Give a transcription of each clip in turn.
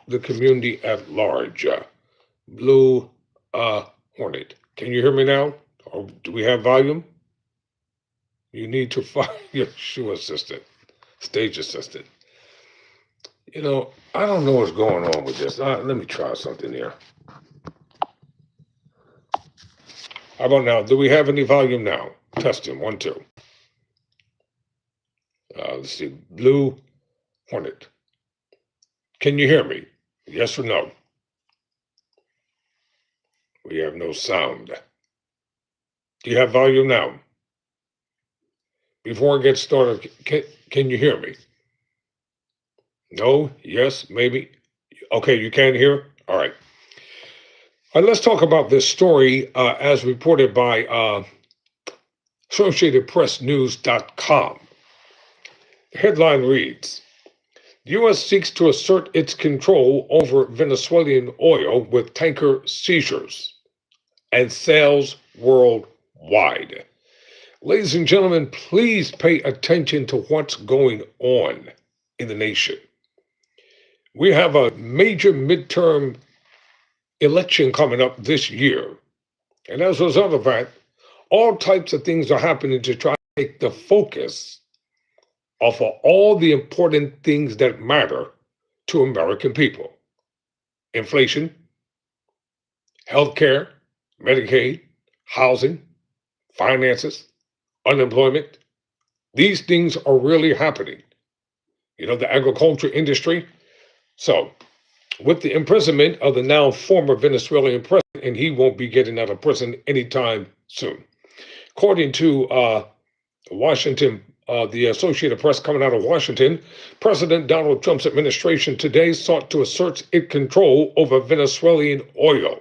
the community at large. Blue Hornet. Can you hear me now? Or do we have volume? You need to find your shoe assistant, stage assistant. I don't know what's going on with this. Let me try something here. How about now? Do we have any volume now? Testing, 1, 2. Let's see. Blue Hornet. Can you hear me? Yes or no? We have no sound. Do you have volume now? Before I get started, can you hear me? No? Yes? Maybe? Okay, you can hear? All right. All right, let's talk about this story as reported by AssociatedPressNews.com. The headline reads, the U.S. seeks to assert its control over Venezuelan oil with tanker seizures and sales worldwide. Ladies and gentlemen, please pay attention to what's going on in the nation. We have a major midterm election coming up this year. And as a result of that, all types of things are happening to try to take the focus off of all the important things that matter to American people. Inflation, healthcare, Medicaid, housing, finances, unemployment. These things are really happening. The agriculture industry. So, with the imprisonment of the now former Venezuelan president, and he won't be getting out of prison anytime soon. According to Washington, the Associated Press coming out of Washington, President Donald Trump's administration today sought to assert its control over Venezuelan oil,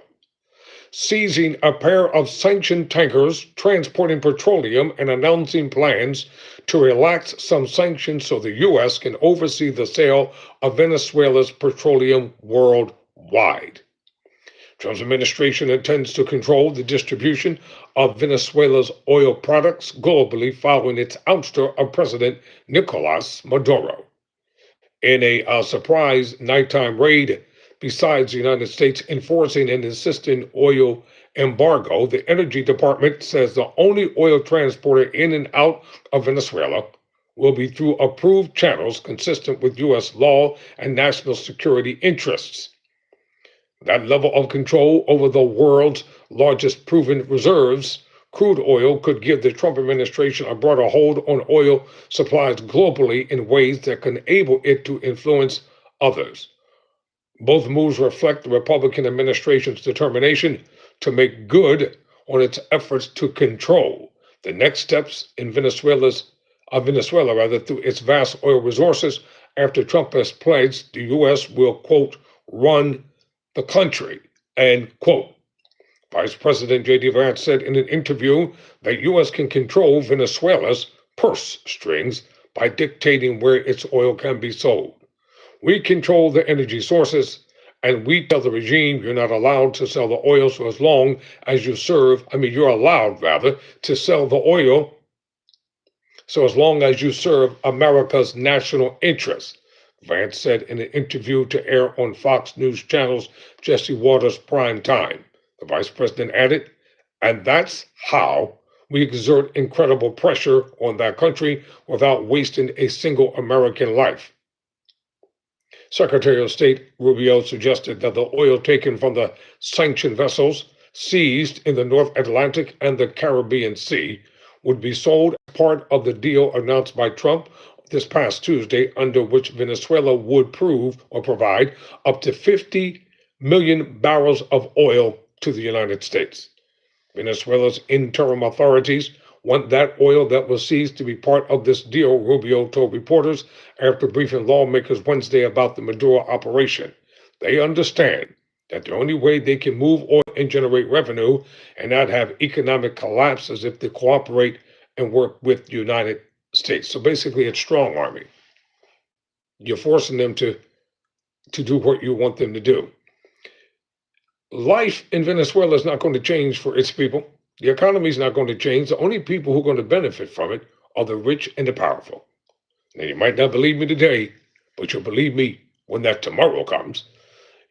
seizing a pair of sanctioned tankers transporting petroleum and announcing plans to relax some sanctions so the U.S. can oversee the sale of Venezuela's petroleum worldwide. Trump's administration intends to control the distribution of Venezuela's oil products globally following its ouster of President Nicolas Maduro. In a surprise nighttime raid, besides the United States enforcing an insistent oil embargo, the Energy Department says the only oil transported in and out of Venezuela will be through approved channels consistent with U.S. law and national security interests. That level of control over the world's largest proven reserves, crude oil, could give the Trump administration a broader hold on oil supplies globally in ways that can enable it to influence others. Both moves reflect the Republican administration's determination to make good on its efforts to control the next steps in Venezuela through its vast oil resources after Trump has pledged the U.S. will, quote, run the country, end quote. Vice President J.D. Vance said in an interview that U.S. can control Venezuela's purse strings by dictating where its oil can be sold. We control the energy sources, and we tell the regime you're not allowed to sell the oil so as long as you're allowed rather to sell the oil so as long as you serve America's national interests, Vance said in an interview to air on Fox News Channel's Jesse Waters' Prime Time. The vice president added, and that's how we exert incredible pressure on that country without wasting a single American life. Secretary of State Rubio suggested that the oil taken from the sanctioned vessels seized in the North Atlantic and the Caribbean Sea would be sold as part of the deal announced by Trump this past Tuesday, under which Venezuela would provide up to 50 million barrels of oil to the United States. Venezuela's interim authorities want that oil that was seized to be part of this deal, Rubio told reporters after briefing lawmakers Wednesday about the Maduro operation. They understand that the only way they can move oil and generate revenue and not have economic collapse is if they cooperate and work with the United States. So basically, it's strong arming. You're forcing them to do what you want them to do. Life in Venezuela is not going to change for its people. The economy is not going to change. The only people who are going to benefit from it are the rich and the powerful. Now, you might not believe me today, but you'll believe me when that tomorrow comes.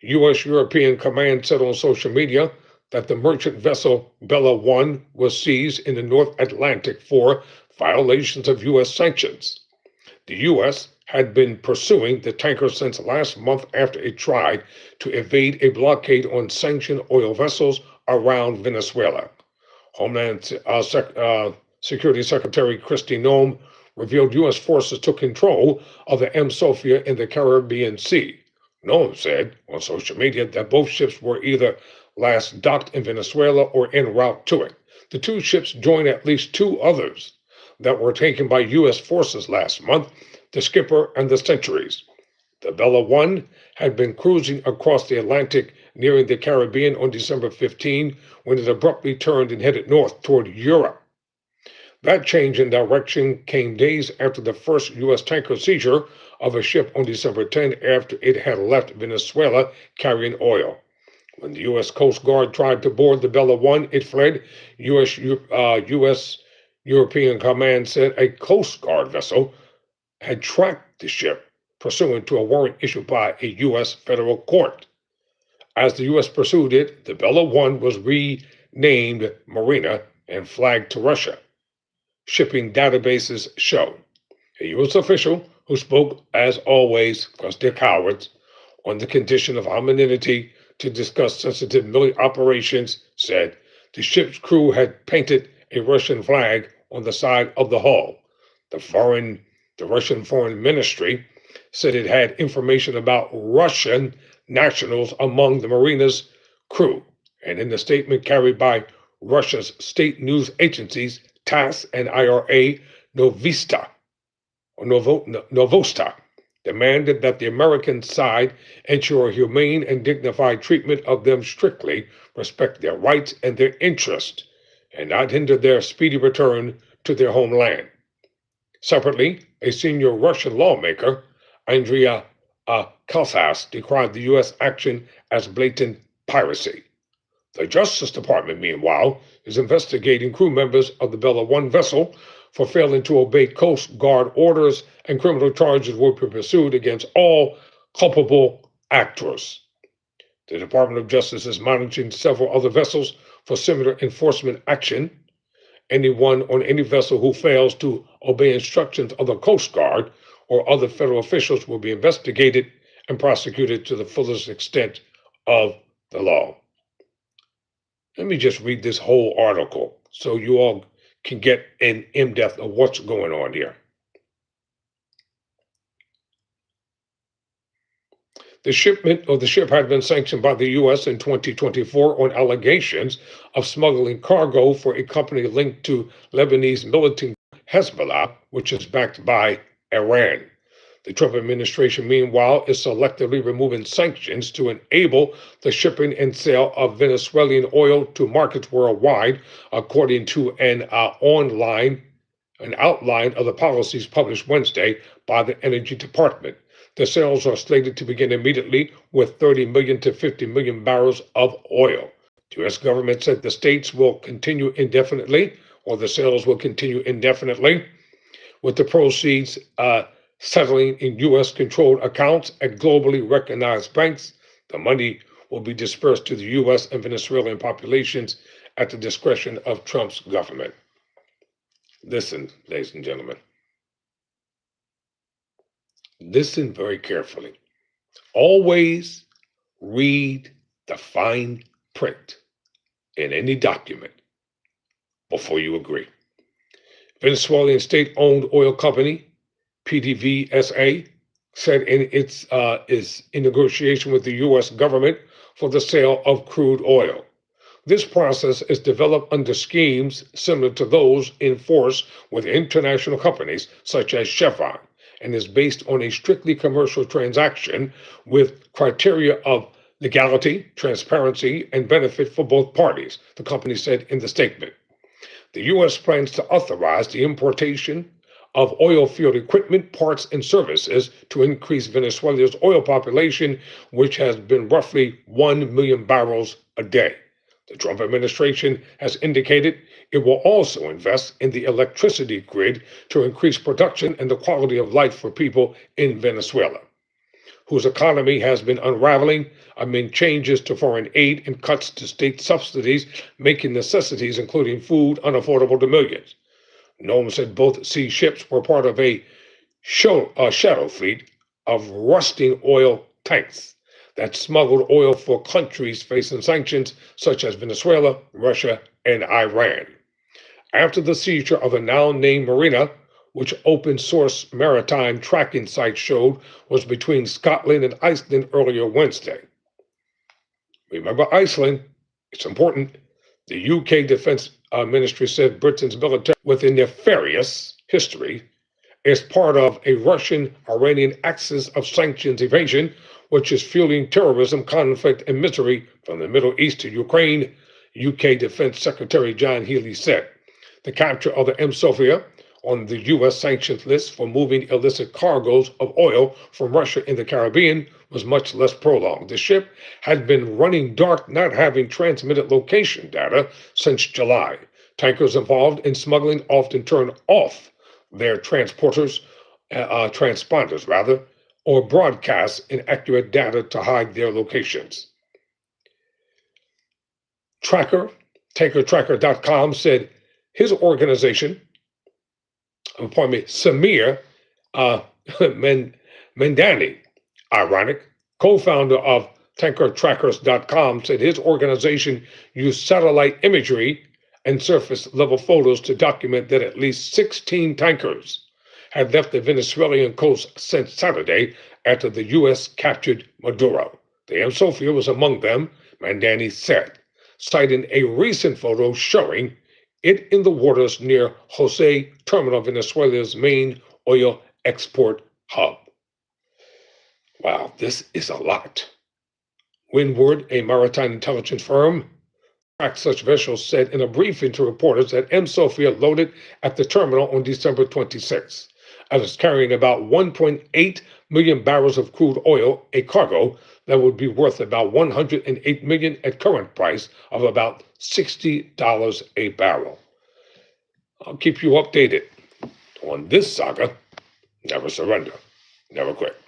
U.S. European Command said on social media that the merchant vessel Bella 1 was seized in the North Atlantic for violations of U.S. sanctions. The U.S. had been pursuing the tanker since last month after it tried to evade a blockade on sanctioned oil vessels around Venezuela. Homeland Security Secretary Kristi Noem revealed U.S. forces took control of the M. Sophia in the Caribbean Sea. Noem said on social media that both ships were either last docked in Venezuela or en route to it. The two ships joined at least two others that were taken by U.S. forces last month, the Skipper and the Centuries. The Bella 1 had been cruising across the Atlantic nearing the Caribbean on December 15 when it abruptly turned and headed north toward Europe. That change in direction came days after the first U.S. tanker seizure of a ship on December 10 after it had left Venezuela carrying oil. When the U.S. Coast Guard tried to board the Bella 1, it fled. U.S. European Command said a Coast Guard vessel had tracked the ship pursuant to a warrant issued by a U.S. federal court. As the U.S. pursued it, the Bella 1 was renamed Marina and flagged to Russia. Shipping databases show. A U.S. official who spoke, as always, because they're cowards, on the condition of anonymity to discuss sensitive military operations, said the ship's crew had painted a Russian flag on the side of the hull. The Russian Foreign Ministry said it had information about Russian nationals among the Marina's crew, and in the statement carried by Russia's state news agencies TASS and IRA, Novosta demanded that the American side ensure humane and dignified treatment of them strictly, respect their rights and their interests, and not hinder their speedy return to their homeland. Separately, a senior Russian lawmaker, Andrea Kalsas, decried the U.S. action as blatant piracy. The Justice Department, meanwhile, is investigating crew members of the Bella 1 vessel for failing to obey Coast Guard orders, and criminal charges will be pursued against all culpable actors. The Department of Justice is monitoring several other vessels for similar enforcement action. Anyone on any vessel who fails to obey instructions of the Coast Guard or other federal officials will be investigated and prosecuted to the fullest extent of the law. Let me just read this whole article so you all can get an in-depth of what's going on here. The shipment of the ship had been sanctioned by the U.S. in 2024 on allegations of smuggling cargo for a company linked to Lebanese militant Hezbollah, which is backed by Iran. The Trump administration, meanwhile, is selectively removing sanctions to enable the shipping and sale of Venezuelan oil to markets worldwide, according to an outline of the policies published Wednesday by the Energy Department. The sales are slated to begin immediately with 30 million to 50 million barrels of oil. The U.S. government said the states will continue indefinitely, or the sales will continue indefinitely, with the proceeds settling in U.S. controlled accounts at globally recognized banks. The money will be dispersed to the U.S. and Venezuelan populations at the discretion of Trump's government. Listen, ladies and gentlemen. Listen very carefully. Always read the fine print in any document before you agree. Venezuelan state-owned oil company, PDVSA, said it's is in negotiation with the U.S. government for the sale of crude oil. This process is developed under schemes similar to those in force with international companies such as Chevron, and is based on a strictly commercial transaction with criteria of legality, transparency, and benefit for both parties, the company said in the statement. The U.S. plans to authorize the importation of oil field equipment, parts, and services to increase Venezuela's oil population, which has been roughly 1 million barrels a day. The Trump administration has indicated it will also invest in the electricity grid to increase production and the quality of life for people in Venezuela. whose economy has been unraveling amid changes to foreign aid and cuts to state subsidies, making necessities, including food, unaffordable to millions. Nome said both sea ships were part of a shadow fleet of rusting oil tanks that smuggled oil for countries facing sanctions such as Venezuela, Russia, and Iran. After the seizure of a now named marina, which open source maritime tracking site showed was between Scotland and Iceland earlier Wednesday. Remember Iceland, it's important. The UK Defense Ministry said Britain's military, with a nefarious history, is part of a Russian-Iranian axis of sanctions evasion, which is fueling terrorism, conflict, and misery from the Middle East to Ukraine, UK Defense Secretary John Healey said. The capture of the M. Sophia on the U.S. sanctions list for moving illicit cargoes of oil from Russia in the Caribbean was much less prolonged. The ship had been running dark, not having transmitted location data since July. Tankers involved in smuggling often turn off their transponders, or broadcast inaccurate data to hide their locations. TankerTracker.com said his organization, Samir Mendani, ironic, co-founder of TankerTrackers.com, said his organization used satellite imagery and surface-level photos to document that at least 16 tankers had left the Venezuelan coast since Saturday after the U.S. captured Maduro. The M. Sophia was among them, Mandani said, citing a recent photo showing it in the waters near Jose Terminal, Venezuela's main oil export hub. Wow, this is a lot. Windward, a maritime intelligence firm, tracked such vessels, said in a briefing to reporters that M. Sophia loaded at the terminal on December 26. As it's carrying about 1.8 million barrels of crude oil, a cargo that would be worth about $108 million at current price of about $60 a barrel. I'll keep you updated on this saga. Never surrender, never quit.